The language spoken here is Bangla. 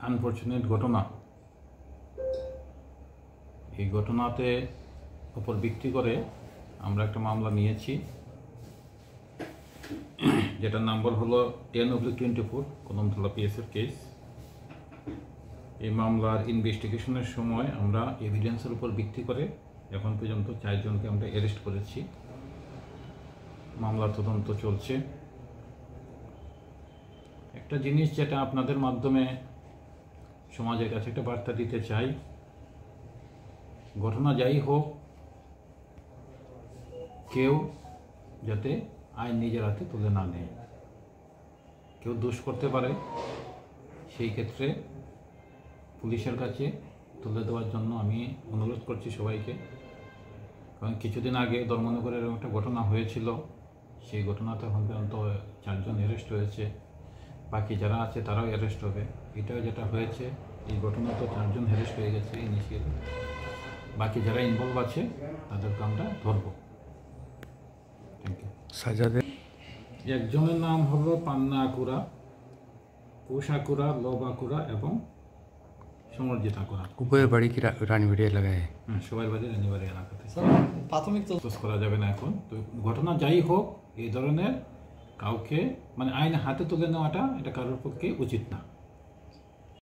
আনফর্চুনেট ঘটনা। এই ঘটনাতে উপর ভিত্তি করে আমরা একটা মামলা নিয়েছি, যেটার নাম্বার হলো 10/24 কদমতলা পিএসের কেস। এই মামলার ইনভেস্টিগেশনের সময় আমরা এভিডেন্সের উপর ভিত্তি করে এখন পর্যন্ত 4 জনকে আমরা অ্যারেস্ট করেছি। মামলার তদন্ত চলছে। একটা জিনিস যেটা আপনাদের মাধ্যমে সমাজের কাছে একটা বার্তা দিতে চাই, ঘটনা যাই হোক, কেউ যাতে আইন নিজের হাতে তুলে না নেয়। কেউ দোষ করতে পারে, সেই ক্ষেত্রে পুলিশের কাছে তুলে দেওয়ার জন্য আমি অনুরোধ করছি সবাইকে। কারণ কিছুদিন আগে ধর্মনগরের এরকম একটা ঘটনা হয়েছিল, সেই ঘটনাতে এখন পর্যন্ত 4 জন অ্যারেস্ট হয়েছে, বাকি যারা আছে তারাও অ্যারেস্ট হবে। এটাও যেটা হয়েছে, এই ঘটনা তো 4 জন অ্যারেস্ট হয়ে গেছে ইনিশিয়ালি, বাকি যারা ইনভলভ আছে তাদেরকে আমরা ধরবো। Thank you. সাজাদের একজনের নাম হলো পান্না আকুরা, কুশ আকুরা, লব আকুরা এবং সমরজিৎ আকুরা। উভয়ের বাড়ি কি রানীবাড়ি এলাকায়? সবার বাড়ি রানীবাড়ি এলাকাতে। প্রাথমিক তদন্ত করা যাবে না এখন। তো ঘটনা যাই হোক, এই ধরনের কাউকে মানে আইন হাতে তুলে নেওয়াটা এটা কারোর পক্ষে উচিত না।